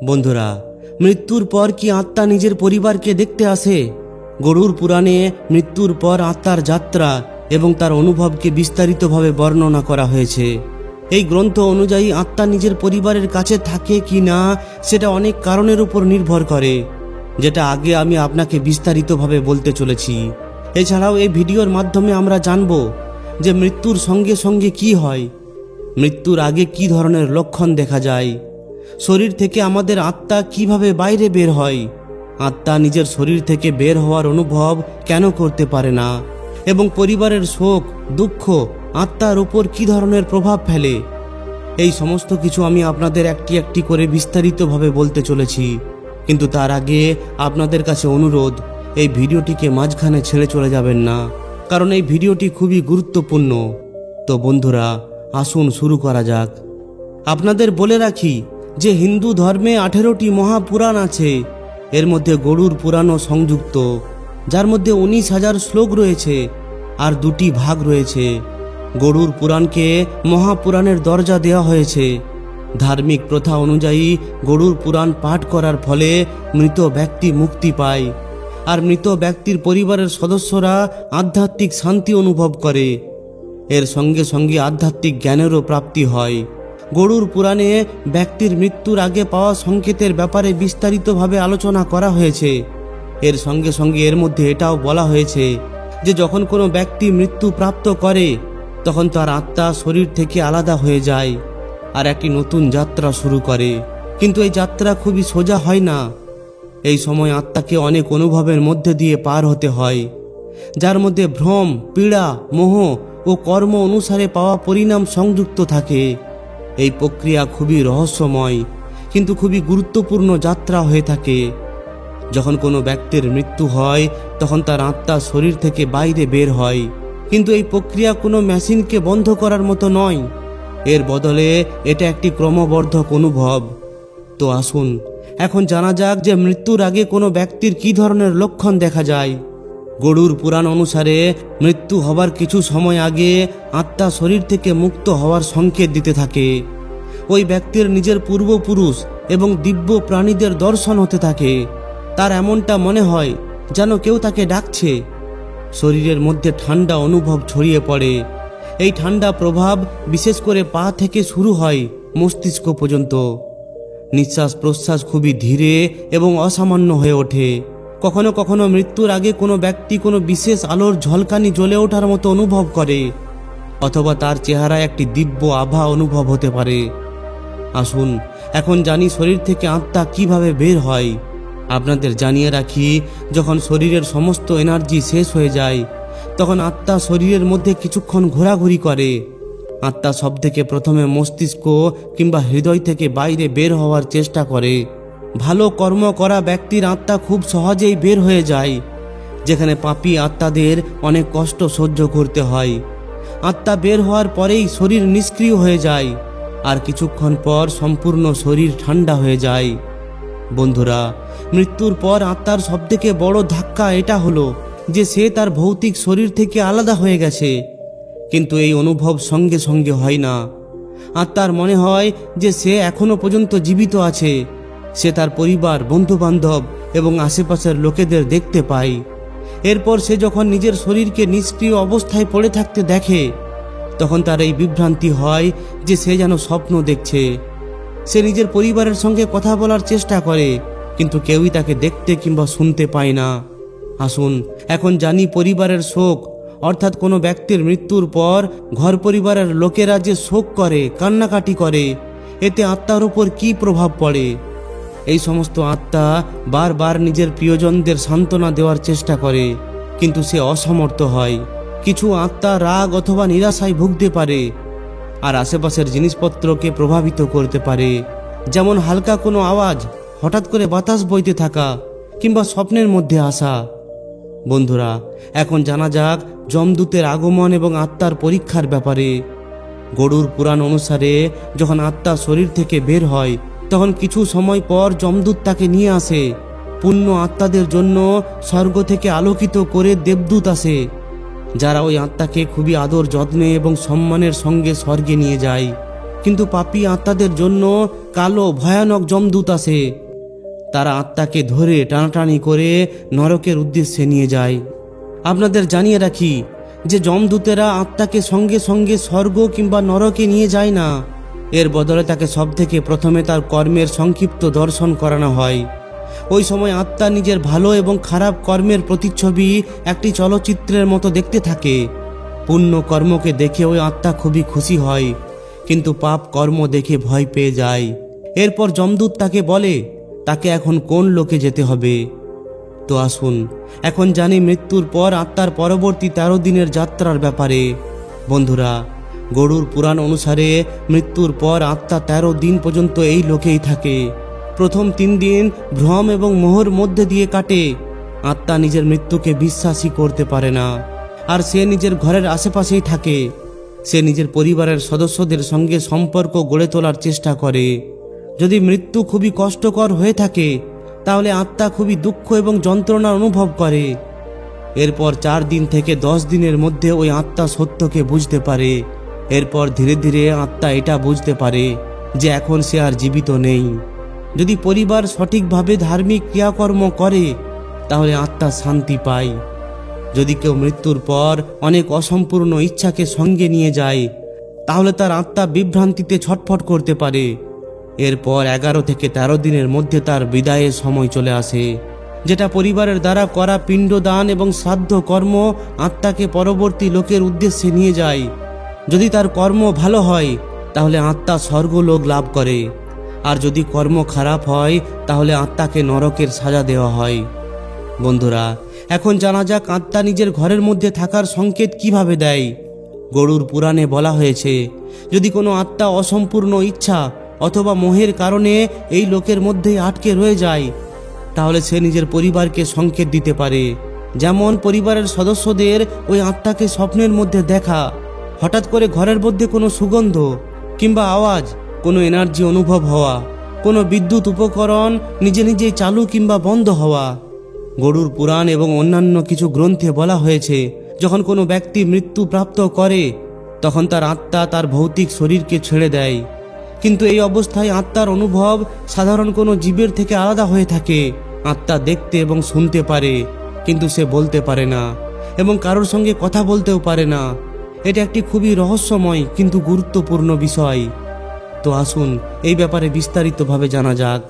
বন্ধুরা, মৃত্যুর পর কি আত্মা নিজের পরিবারকে দেখতে আসে? গরুড় পুরাণে মৃত্যুর পর আত্মার যাত্রা এবং তার অনুভবকে বিস্তারিতভাবে বর্ণনা করা হয়েছে। এই গ্রন্থ অনুযায়ী আত্মা নিজের পরিবারের কাছে থাকে কি না সেটা অনেক কারণের উপর নির্ভর করে, যেটা আগে আমি আপনাকে বিস্তারিতভাবে বলতে চলেছি। এছাড়াও এই ভিডিওর মাধ্যমে আমরা জানব যে মৃত্যুর সঙ্গে সঙ্গে কি হয়, মৃত্যুর আগে কি ধরনের লক্ষণ দেখা যায়, শরীর থেকে আমাদের আত্মা কিভাবে বাইরে বের হয়, আত্মা নিজের শরীর থেকে বের হওয়ার অনুভব কেন করতে পারে না, এবং পরিবারের শোক দুঃখ আত্মার উপর কি ধরনের প্রভাব ফেলে। এই সমস্ত কিছু আমি আপনাদের একটি একটি করে বিস্তারিতভাবে বলতে চলেছি। কিন্তু তার আগে আপনাদের কাছে অনুরোধ, এই ভিডিওটিকে মাঝখানে ছেড়ে চলে যাবেন না, কারণ এই ভিডিওটি খুবই গুরুত্বপূর্ণ। তো বন্ধুরা, আসুন শুরু করা যাক। আপনাদের বলে রাখি যে হিন্দু ধর্মে 18টি মহাপুরাণ আছে। এর মধ্যে গরুড় পুরাণও সংযুক্ত, যার মধ্যে 19,000 শ্লোক রয়েছে আর 2টি ভাগ রয়েছে। গরুড় পুরাণকে মহাপুরাণের দরজা দেওয়া হয়েছে। ধার্মিক প্রথা অনুযায়ী গরুড় পুরাণ পাঠ করার ফলে মৃত ব্যক্তি মুক্তি পায়, আর মৃত ব্যক্তির পরিবারের সদস্যরা আধ্যাত্মিক শান্তি অনুভব করে। এর সঙ্গে সঙ্গে আধ্যাত্মিক জ্ঞানেরও প্রাপ্তি হয়। গরুড় পুরাণে ব্যক্তির মৃত্যুর আগে পাওয়া সংকেতের ব্যাপারে বিস্তারিতভাবে আলোচনা করা হয়েছে। এর সঙ্গে সঙ্গে এর মধ্যে এটাও বলা হয়েছে যে যখন কোনো ব্যক্তি মৃত্যু প্রাপ্ত করে তখন তার আত্মা শরীর থেকে আলাদা হয়ে যায় আর একটি নতুন যাত্রা শুরু করে। কিন্তু এই যাত্রা খুবই সোজা হয় না। এই সময় আত্মাকে অনেক অনুভবের মধ্যে দিয়ে পার হতে হয়, যার মধ্যে ভ্রম, পীড়া, মোহ ও কর্ম অনুসারে পাওয়া পরিণাম সংযুক্ত থাকে। এই প্রক্রিয়া খুবই রহস্যময় কিন্তু খুবই গুরুত্বপূর্ণ যাত্রা হয়ে থাকে। যখন কোনো ব্যক্তির মৃত্যু হয় তখন তার আত্মা শরীর থেকে বাইরে বের হয়, কিন্তু এই প্রক্রিয়া কোনো মেশিনকে বন্ধ করার মতো নয়। এর বদলে এটা একটি ক্রমবর্ধক অনুভব। তো আসুন এখন জানা যাক যে মৃত্যুর আগে কোনো ব্যক্তির কি ধরনের লক্ষণ দেখা যায়। গরুড় পুরাণ অনুসারে মৃত্যু হবার কিছু সময় আগে আত্মা শরীর থেকে মুক্ত হওয়ার সংকেত দিতে থাকে। ওই ব্যক্তির নিজের পূর্বপুরুষ এবং দিব্য প্রাণীদের দর্শন হতে থাকে। তার এমনটা মনে হয় যেন কেউ তাকে ডাকছে। শরীরের মধ্যে ঠান্ডা অনুভব ছড়িয়ে পড়ে। এই ঠান্ডা প্রভাব বিশেষ করে পা থেকে শুরু হয় মস্তিষ্ক পর্যন্ত। নিঃশ্বাস প্রশ্বাস খুবই ধীরে এবং অসামান্য হয়ে ওঠে। কখনো কখনো মৃত্যুর আগে কোনো ব্যক্তি কোনো বিশেষ আলোর ঝলকানি জ্বলে ওঠার মতো অনুভব করে, অথবা তার চেহারায় একটি দিব্য আভা অনুভব হতে পারে। আসুন এখন জানি শরীর থেকে আত্মা কিভাবে বের হয়। আপনাদের জানিয়ে রাখি, যখন শরীরের সমস্ত এনার্জি শেষ হয়ে যায় তখন আত্মা শরীরের মধ্যে কিছুক্ষণ ঘোরাঘুরি করে। আত্মা সব থেকে প্রথমে মস্তিষ্ক কিংবা হৃদয় থেকে বাইরে বের হওয়ার চেষ্টা করে। ভালো কর্ম করা ব্যক্তির আত্মা খুব সহজেই বের হয়ে যায়, যেখানে পাপী আত্মাদের অনেক কষ্ট সহ্য করতে হয়। আত্মা বের হওয়ার পরেই শরীর নিষ্ক্রিয় হয়ে যায় আর কিছুক্ষণ পর সম্পূর্ণ শরীর ঠান্ডা হয়ে যায়। বন্ধুরা, মৃত্যুর পর আত্মার সবথেকে বড় ধাক্কা এটা হলো যে সে তার ভৌতিক শরীর থেকে আলাদা হয়ে গেছে। কিন্তু এই অনুভব সঙ্গে সঙ্গে হয় না। আত্মার মনে হয় যে সে এখনো পর্যন্ত জীবিত আছে। সে তার পরিবার, বন্ধু বান্ধব এবং আশেপাশের লোকেদের দেখতে পায়। এরপর সে যখন নিজের শরীরকে নিষ্ক্রিয় অবস্থায় পড়ে থাকতে দেখে তখন তার এই বিভ্রান্তি হয় যে সে যেন স্বপ্ন দেখছে। সে নিজের পরিবারের সঙ্গে কথা বলার চেষ্টা করে, কিন্তু কেউই তাকে দেখতে কিংবা শুনতে পায় না। আসুন এখন জানি পরিবারের শোক, অর্থাৎ কোনো ব্যক্তির মৃত্যুর পর ঘর পরিবারের লোকেরা যে শোক করে, কান্নাকাটি করে, এতে আত্মার উপর কী প্রভাব পড়ে। এই সমস্ত আত্মা বারবার নিজের প্রিয়জনদের সান্ত্বনা দেওয়ার চেষ্টা করে, কিন্তু সে অসমর্থ হয়। কিছু আত্মা রাগ অথবা নিরাশায় ভুগতে পারে আর আশেপাশের জিনিসপত্রকে প্রভাবিত করতে পারে, যেমন হালকা কোনো আওয়াজ, হঠাৎ করে বাতাস বইতে থাকা কিংবা স্বপ্নের মধ্যে আসা। বন্ধুরা, এখন জানা যাক যমদূতের আগমন এবং আত্মার পরীক্ষার ব্যাপারে। গরুড় পুরাণ অনুসারে যখন আত্মা শরীর থেকে বের হয় তখন কিছু সময় পর যমদূত তাকে নিয়ে আসে। পুণ্য আত্মাদের জন্য স্বর্গ থেকে আলোকিত করে দেবদূত আসে, যারা ওই আত্মাকে খুবই আদর যত্নে এবং সম্মানের সঙ্গে স্বর্গে নিয়ে যায়। কিন্তু পাপী আত্মাদের জন্য কালো ভয়ানক যমদূত আসে। তারা আত্মাকে ধরে টানাটানি করে নরকের উদ্দেশ্যে নিয়ে যায়। আপনাদের জানিয়ে রাখি যে যমদূতেরা আত্মাকে সঙ্গে সঙ্গে স্বর্গ কিংবা নরকে নিয়ে যায় না। এর বদলে তাকে সবথেকে প্রথমে তার কর্মের সংক্ষিপ্ত দর্শন করানো হয়। ওই সময় আত্মা নিজের ভালো এবং খারাপ কর্মের প্রতিচ্ছবি একটি চলচ্চিত্রের মতো দেখতে থাকে। পুণ্য কর্মকে দেখে ওই আত্মা খুবই খুশি হয়, কিন্তু পাপ কর্ম দেখে ভয় পেয়ে যায়। এরপর যমদূত তাকে বলে তাকে এখন কোন লোকে যেতে হবে। তো আসুন এখন জানি মৃত্যুর পর আত্মার পরবর্তী 13 দিনের যাত্রার ব্যাপারে। বন্ধুরা, গরুড় পুরাণ অনুসারে মৃত্যুর পর আত্মা 13 দিন পর্যন্ত এই লোকেই থাকে। প্রথম 3 দিন ভ্রম এবং মোহর মধ্যে দিয়ে কাটে। আত্মা নিজের মৃত্যুকে বিশ্বাসই করতে পারে না, আর সে নিজের ঘরের আশেপাশেই থাকে। সে নিজের পরিবারের সদস্যদের সঙ্গে সম্পর্ক গড়ে তোলার চেষ্টা করে। যদি মৃত্যু খুবই কষ্টকর হয়ে থাকে তাহলে আত্মা খুবই দুঃখ এবং যন্ত্রণা অনুভব করে। এরপর 4 দিন থেকে 10 দিনের মধ্যে ওই আত্মা সত্যকে বুঝতে পারে। এরপর ধীরে ধীরে আত্মা এটা বুঝতে পারে যে এখন সে আর জীবিত নেই। যদি পরিবার সঠিকভাবে ধার্মিক ক্রিয়াকর্ম করে তাহলে আত্মা শান্তি পায়। যদি কেউ মৃত্যুর পর অনেক অসম্পূর্ণ ইচ্ছাকে সঙ্গে নিয়ে যায় তাহলে তার আত্মা বিভ্রান্তিতে ছটফট করতে পারে। এরপর 11 থেকে 13 দিনের মধ্যে তার বিদায়ের সময় চলে আসে, যেটা পরিবারের দ্বারা করা পিণ্ডদান এবং শ্রাদ্ধ কর্ম আত্মাকে পরবর্তী লোকের উদ্দেশ্যে নিয়ে যায়। যদি তার কর্ম ভালো হয় তাহলে আত্মা স্বর্গলোক লাভ করে, আর যদি কর্ম খারাপ হয় তাহলে আত্মাকে নরকের সাজা দেওয়া হয়। বন্ধুরা, এখন জানা যাক আত্মা নিজের ঘরের মধ্যে থাকার সংকেত কিভাবে দেয়। গরুড় পুরাণে বলা হয়েছে, যদি কোনো আত্মা অসম্পূর্ণ ইচ্ছা অথবা মোহের কারণে এই লোকের মধ্যেই আটকে রয়ে যায় তাহলে সে নিজের পরিবারকে সংকেত দিতে পারে। যেমন পরিবারের সদস্যদের ওই আত্মাকে স্বপ্নের মধ্যে দেখা, হঠাৎ করে ঘরের মধ্যে কোনো সুগন্ধ কিংবা আওয়াজ, কোনো এনার্জি অনুভব হওয়া, কোনো বিদ্যুৎ উপকরণ নিজে নিজেই চালু কিংবা বন্ধ হওয়া। গরুড় পুরাণ এবং অন্যান্য কিছু গ্রন্থে বলা হয়েছে, যখন কোনো ব্যক্তি মৃত্যু প্রাপ্ত করে তখন তার আত্মা তার ভৌতিক শরীরকে ছেড়ে দেয়। কিন্তু এই অবস্থায় আত্মার অনুভব সাধারণ কোনো জীবের থেকে আলাদা হয়ে থাকে। আত্মা দেখতে এবং শুনতে পারে, কিন্তু সে বলতে পারে না এবং কারোর সঙ্গে কথা বলতেও পারে না। এটা একটি খুবই রহস্যময় কিন্তু গুরুত্বপূর্ণ বিষয়। তো আসুন এই ব্যাপারে বিস্তারিতভাবে জানা যাক।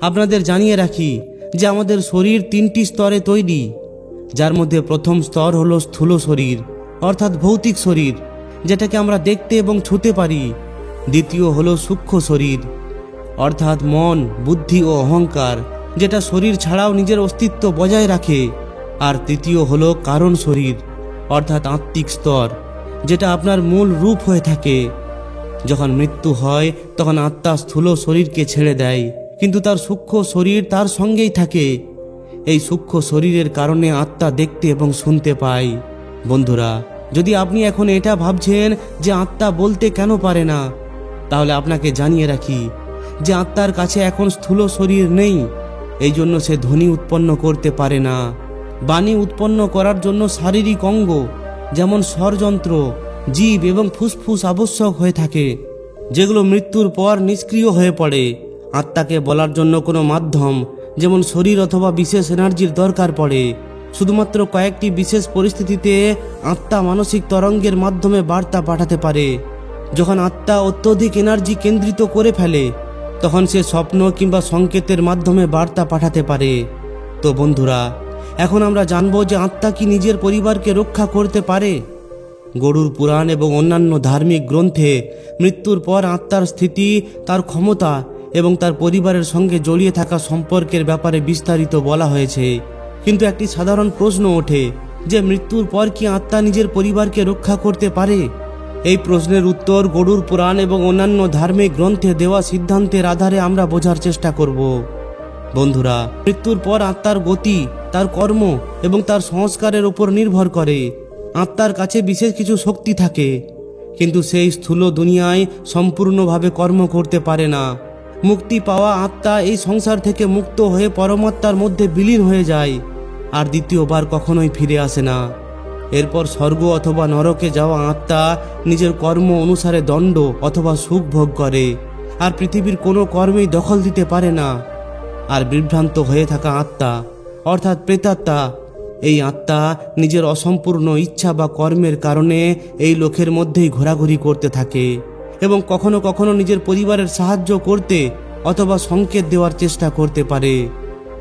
আপনাদের জানিয়ে রাখি যে আমাদের শরীর 3টি স্তরে তৈরি, যার মধ্যে প্রথম স্তর হলো স্থূল শরীর অর্থাৎ ভৌতিক শরীর, যেটাকে আমরা দেখতে এবং ছুঁতে পারি। দ্বিতীয় হলো সূক্ষ্ম শরীর অর্থাৎ মন, বুদ্ধি ও অহংকার, যেটা শরীর ছাড়াও নিজের অস্তিত্ব বজায় রাখে। আর তৃতীয় হলো কারণ শরীর অর্থাৎ আত্মিক স্তর, যেটা আপনার মূল রূপ হয়ে থাকে। যখন মৃত্যু হয় তখন আত্মা স্থূল শরীরকে ছেড়ে দেয়, কিন্তু তার সূক্ষ্ম শরীর তার সঙ্গেই থাকে। এই সূক্ষ্ম শরীরের কারণে আত্মা দেখতে এবং শুনতে পায়। বন্ধুরা, যদি আপনি এখন এটা ভাবছেন যে আত্মা বলতে কেন পারে না, তাহলে আপনাকে জানিয়ে রাখি যে আত্মার কাছে এখন স্থূল শরীর নেই, এই জন্য সে ধ্বনি উৎপন্ন করতে পারে না। বাণী উৎপন্ন করার জন্য শারীরিক অঙ্গ যেমন স্বরযন্ত্র, জিভ এবং ফুসফুস আবশ্যক হয়ে থাকে, যেগুলো মৃত্যুর পর নিষ্ক্রিয় হয়ে পড়ে। আত্মাকে বলার জন্য কোনো মাধ্যম যেমন শরীর অথবা বিশেষ এনার্জির দরকার পড়ে। শুধুমাত্র কয়েকটি বিশেষ পরিস্থিতিতে আত্মা মানসিক তরঙ্গের মাধ্যমে বার্তা পাঠাতে পারে। যখন আত্মা অত্যধিক এনার্জি কেন্দ্রিত করে ফেলে তখন সে স্বপ্ন কিংবা সংকেতের মাধ্যমে বার্তা পাঠাতে পারে। তো বন্ধুরা, এখন আমরা জানবো যে আত্মা কি নিজের পরিবারকে রক্ষা করতে পারে। গরুড় পুরাণ এবং অন্যান্য ধার্মিক গ্রন্থে মৃত্যুর পর আত্মার স্থিতি, তার ক্ষমতা এবং তার পরিবারের সঙ্গে জড়িয়ে থাকা সম্পর্কের ব্যাপারে বিস্তারিত বলা হয়েছে। কিন্তু একটি সাধারণ প্রশ্ন ওঠে যে মৃত্যুর পর কি আত্মা নিজের পরিবারকে রক্ষা করতে পারে? এই প্রশ্নের উত্তর গরুড় পুরাণ এবং অন্যান্য ধার্মিক গ্রন্থে দেওয়া সিদ্ধান্তের আধারে আমরা বোঝার চেষ্টা করব। বন্ধুরা, মৃত্যুর পর আত্মার গতি তার কর্ম এবং তার সংস্কারের উপর নির্ভর করে। আত্মার কাছে বিশেষ কিছু শক্তি থাকে, কিন্তু সেই স্থূল দুনিয়ায় সম্পূর্ণভাবে কর্ম করতে পারে না। মুক্তি পাওয়া আত্মা এই সংসার থেকে মুক্ত হয়ে পরমাত্মার মধ্যে বিলীন হয়ে যায় আর দ্বিতীয়বার কখনোই ফিরে আসে না। এরপর স্বর্গ অথবা নরকে যাওয়া আত্মা নিজের কর্ম অনুসারে দণ্ড অথবা সুখ ভোগ করে, আর পৃথিবীর কোনো কর্মেই দখল দিতে পারে না। আর বিভ্রান্ত হয়ে থাকা আত্মা অর্থাৎ প্রেতাত্মা, এই আত্মা নিজের অসম্পূর্ণ ইচ্ছা বা কর্মের কারণে এই লোকের মধ্যেই ঘোরাঘুরি করতে থাকে এবং কখনো কখনো নিজের পরিবারের সাহায্য করতে অথবা সংকেত দেওয়ার চেষ্টা করতে পারে।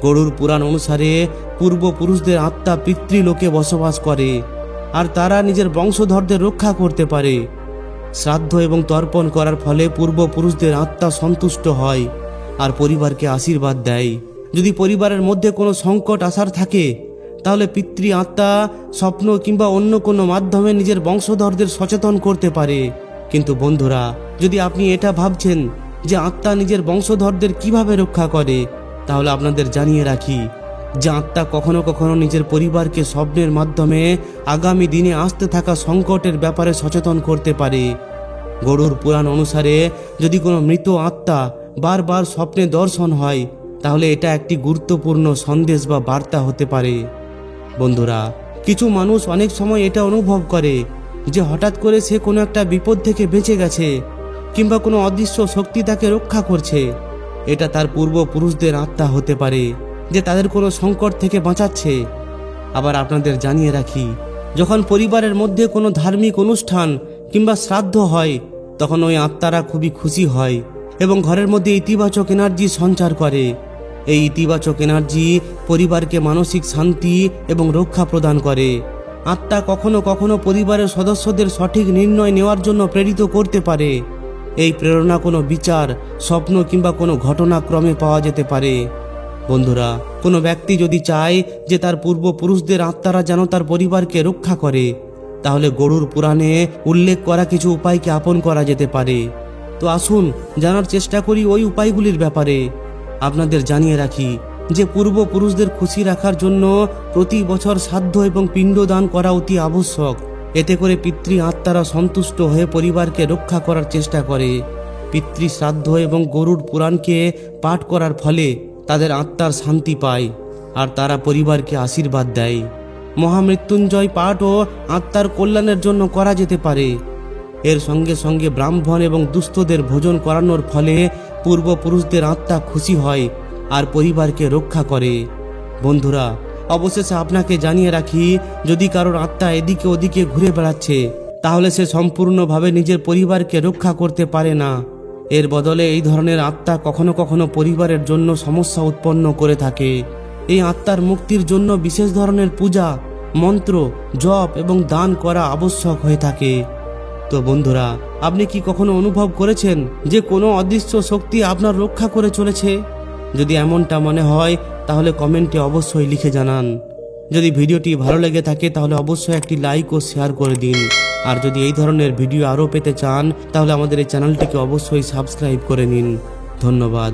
গরুর পুরাণ অনুসারে পূর্বপুরুষদের আত্মা পিতৃলোকে বসবাস করে, আর তারা নিজের বংশধরদের রক্ষা করতে পারে। শ্রাদ্ধ এবং তর্পণ করার ফলে পূর্বপুরুষদের আত্মা সন্তুষ্ট হয় আর পরিবারকে আশীর্বাদ দেয়। যদি পরিবারের মধ্যে কোনো সংকট আসার থাকে, তাহলে পিতৃ আত্মা স্বপ্ন কিংবা অন্য কোনো মাধ্যমে নিজের বংশধরদের সচেতন করতে পারে। কিন্তু বন্ধুরা, যদি আপনি এটা ভাবছেন যে আত্মা নিজের বংশধরদের কিভাবে রক্ষা করে, তাহলে আপনাদের জানিয়ে রাখি যে আত্মা কখনো কখনো নিজের পরিবারকে স্বপ্নের মাধ্যমে আগামী দিনে আসতে থাকা সংকটের ব্যাপারে সচেতন করতে পারে। গরুর পুরাণ অনুসারে যদি কোনো মৃত আত্মা বারবার স্বপ্নে দর্শন হয়, তাহলে এটা একটি গুরুত্বপূর্ণ সন্দেশ বা বার্তা হতে পারে। বন্ধুরা, কিছু মানুষ অনেক সময় এটা অনুভব করে যে হঠাৎ করে সে কোনো একটা বিপদ থেকে বেঁচে গেছে কিংবা কোনো অদৃশ্য শক্তি তাকে রক্ষা করছে। এটা তার পূর্বপুরুষদের আত্মা হতে পারে যে তাদের কোনো সংকট থেকে বাঁচাচ্ছে। আবার আপনাদের জানিয়ে রাখি, যখন পরিবারের মধ্যে কোনো ধার্মিক অনুষ্ঠান কিংবা শ্রাদ্ধ হয়, তখন ওই আত্মারা খুবই খুশি হয় এবং ঘরের মধ্যে ইতিবাচক এনার্জি সঞ্চার করে। এই ইতিবাচক এনার্জি পরিবারকে মানসিক শান্তি এবং রক্ষা প্রদান করে। আত্মা কখনো কখনো পরিবারের সদস্যদের সঠিক নির্ণয় নেওয়ার জন্য প্রেরিত করতে পারে। এই প্রেরণা কোনো বিচার, স্বপ্ন কিংবা কোনো ঘটনাক্রমে পাওয়া যেতে পারে। বন্ধুরা, কোনো ব্যক্তি যদি চায় যে তার পূর্বপুরুষদের আত্মারা যেন তার পরিবারকে রক্ষা করে, তাহলে গরুর পুরাণে উল্লেখ করা কিছু উপায়কে আপন করা যেতে পারে। তো আসুন জানার চেষ্টা করি ওই উপায়গুলির ব্যাপারে। আপনাদের জানিয়ে রাখি যে পূর্বপুরুষদের খুশি রাখার জন্য প্রতি বছর শ্রাদ্ধ এবং পিণ্ডদান করা অতি আবশ্যক। এতে করে পিতৃ আত্মারা সন্তুষ্ট হয়ে পরিবারকে রক্ষা করার চেষ্টা করে। পিতৃ শ্রাদ্ধ এবং গরুর পুরাণকে পাঠ করার ফলে তাদের আত্মার শান্তি পায় আর তারা পরিবারকে আশীর্বাদ দেয়। মহামৃত্যুঞ্জয় পাঠও আত্মার কল্যাণের জন্য করা যেতে পারে। এর সঙ্গে সঙ্গে ব্রাহ্মণ এবং দুস্থদের ভোজন করানোর ফলে পূর্বপুরুষদের আত্মা খুশি হয় আর পরিবারকে রক্ষা করে। বন্ধুরা, অবশেষে আপনাকে জানিয়ে রাখি, যদি কারোর আত্মা এদিকে ওদিকে ঘুরে বেড়াচ্ছে, তাহলে সে সম্পূর্ণভাবে নিজের পরিবারকে রক্ষা করতে পারে না। এর বদলে এই ধরনের আত্মা কখনো কখনো পরিবারের জন্য সমস্যা উৎপন্ন করে থাকে। এই আত্মার মুক্তির জন্য বিশেষ ধরনের পূজা, মন্ত্র, জপ এবং দান করা আবশ্যক হয়ে থাকে। তো বন্ধুরা, আপনি কি কখনো অনুভব করেছেন যে কোনো অদৃশ্য শক্তি আপনার রক্ষা করে চলেছে? যদি এমনটা মনে হয়, তাহলে কমেন্টে অবশ্যই লিখে জানান। যদি ভিডিওটি ভালো লেগে থাকে, তাহলে অবশ্যই একটি লাইক ও শেয়ার করে দিন। আর যদি এই ধরনের ভিডিও আরও পেতে চান, তাহলে আমাদের এই চ্যানেলটিকে অবশ্যই সাবস্ক্রাইব করে নিন। ধন্যবাদ।